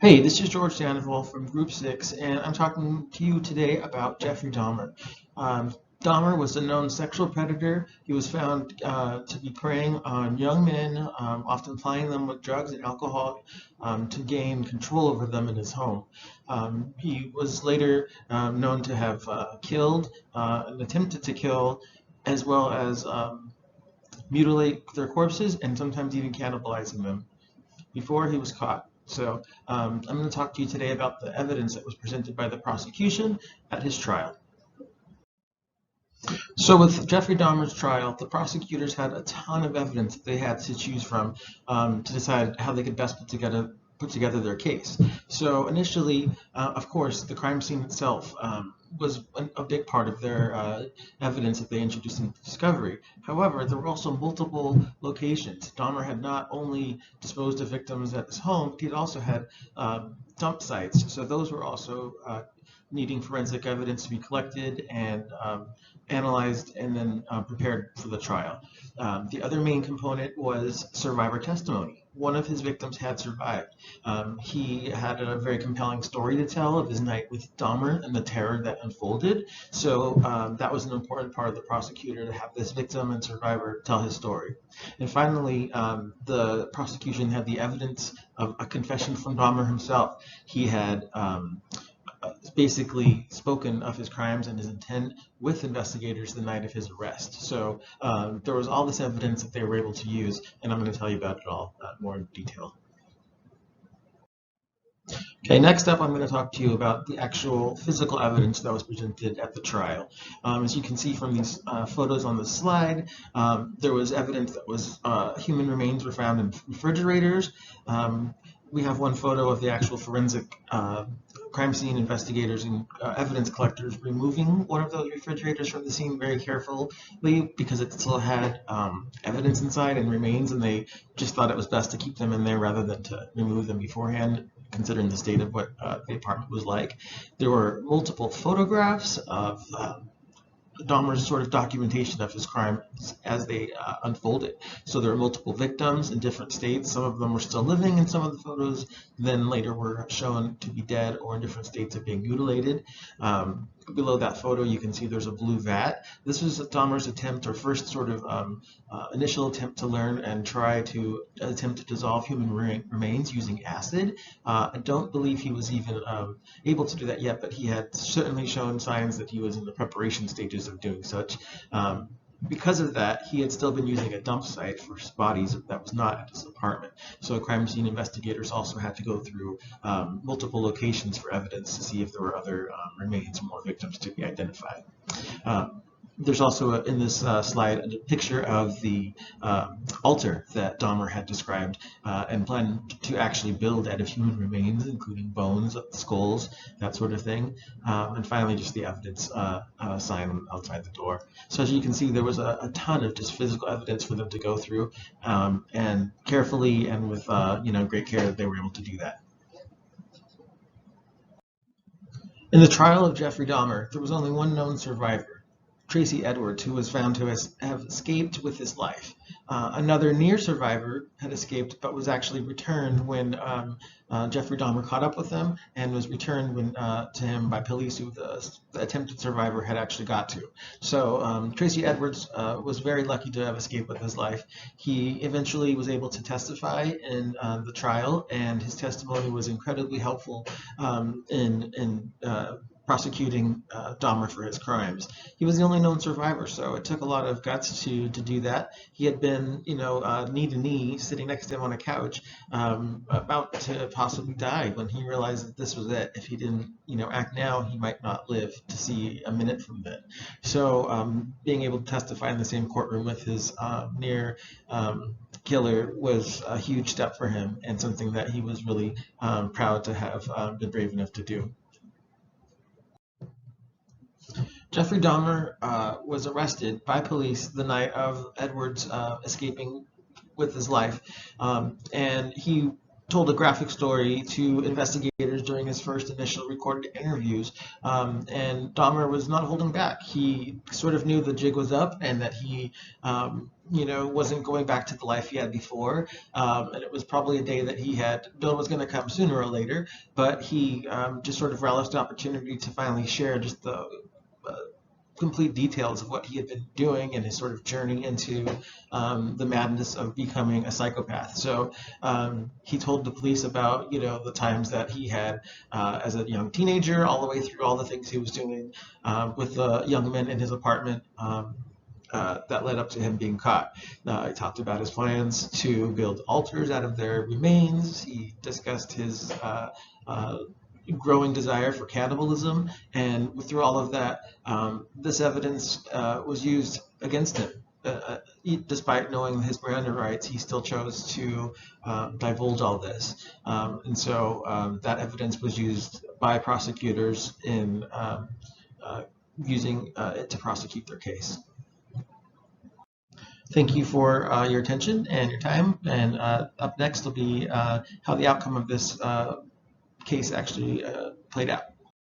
Hey, this is George Sandoval from Group 6, and I'm talking to you today about Jeffrey Dahmer. Dahmer was a known sexual predator. He was found to be preying on young men, often plying them with drugs and alcohol to gain control over them in his home. He was later known to have killed and attempted to kill, as well as mutilate their corpses and sometimes even cannibalizing them before he was caught. So I'm going to talk to you today about the evidence that was presented by the prosecution at his trial. So with Jeffrey Dahmer's trial, the prosecutors had a ton of evidence that they had to choose from to decide how they could best put together their case. So initially, of course, the crime scene itself was a big part of their evidence that they introduced in discovery. However, there were also multiple locations. Dahmer had not only disposed of victims at his home, but he had also had dump sites. So those were also needing forensic evidence to be collected and analyzed and then prepared for the trial. The other main component was survivor testimony. One of his victims had survived. He had a very compelling story to tell of his night with Dahmer and the terror that unfolded. So that was an important part of the prosecutor to have this victim and survivor tell his story. And finally, the prosecution had the evidence of a confession from Dahmer himself. He had basically spoken of his crimes and his intent with investigators the night of his arrest. So there was all this evidence that they were able to use, and I'm going to tell you about it all more in detail. Okay, next up, I'm going to talk to you about the actual physical evidence that was presented at the trial. As you can see from these photos on the slide, there was evidence that was human remains were found in refrigerators. We have one photo of the actual forensic crime scene investigators and evidence collectors removing one of those refrigerators from the scene very carefully because it still had evidence inside and remains, and they just thought it was best to keep them in there rather than to remove them beforehand, considering the state of what the apartment was like. There were multiple photographs of Dahmer's sort of documentation of his crimes as they unfolded. So there were multiple victims in different states. Some of them were still living in some of the photos, then later were shown to be dead or in different states of being mutilated. Below that photo, you can see there's a blue vat. This was Dahmer's attempt, or first sort of initial attempt to learn and try to attempt to dissolve human remains using acid. I don't believe he was even able to do that yet, but he had certainly shown signs that he was in the preparation stages of doing such. Because of that, he had still been using a dump site for bodies that was not at his apartment. So crime scene investigators also had to go through multiple locations for evidence to see if there were other remains, more victims to be identified. There's also in this slide a picture of the altar that Dahmer had described and planned to actually build out of human remains, including bones, skulls, that sort of thing. And finally, just the evidence sign outside the door. So as you can see, there was a ton of just physical evidence for them to go through, and carefully and with great care that they were able to do that. In the trial of Jeffrey Dahmer, there was only one known survivor, Tracy Edwards, who was found to have escaped with his life. Another near survivor had escaped but was actually returned when Jeffrey Dahmer caught up with them, and was returned to him by police who the attempted survivor had actually got to. So Tracy Edwards was very lucky to have escaped with his life. He eventually was able to testify in the trial, and his testimony was incredibly helpful in prosecuting Dahmer for his crimes. He was the only known survivor, so it took a lot of guts to do that. He had been, knee to knee, sitting next to him on a couch, about to possibly die when he realized that this was it. If he didn't, act now, he might not live to see a minute from then. So being able to testify in the same courtroom with his near killer was a huge step for him, and something that he was really proud to have been brave enough to do. Jeffrey Dahmer was arrested by police the night of Edwards escaping with his life, and he told a graphic story to investigators during his first initial recorded interviews, and Dahmer was not holding back. He sort of knew the jig was up and that he wasn't going back to the life he had before, and it was probably a day that Bill was going to come sooner or later, but he just sort of relished the opportunity to finally share just the complete details of what he had been doing and his sort of journey into the madness of becoming a psychopath. So he told the police about, the times that he had as a young teenager, all the way through all the things he was doing with the young men in his apartment. That led up to him being caught. He talked about his plans to build altars out of their remains. He discussed his growing desire for cannibalism, and through all of that, this evidence was used against him. Despite knowing his Miranda rights, he still chose to divulge all this, and so that evidence was used by prosecutors in using it to prosecute their case. Thank you for your attention and your time. And up next will be how the outcome of this case actually played out.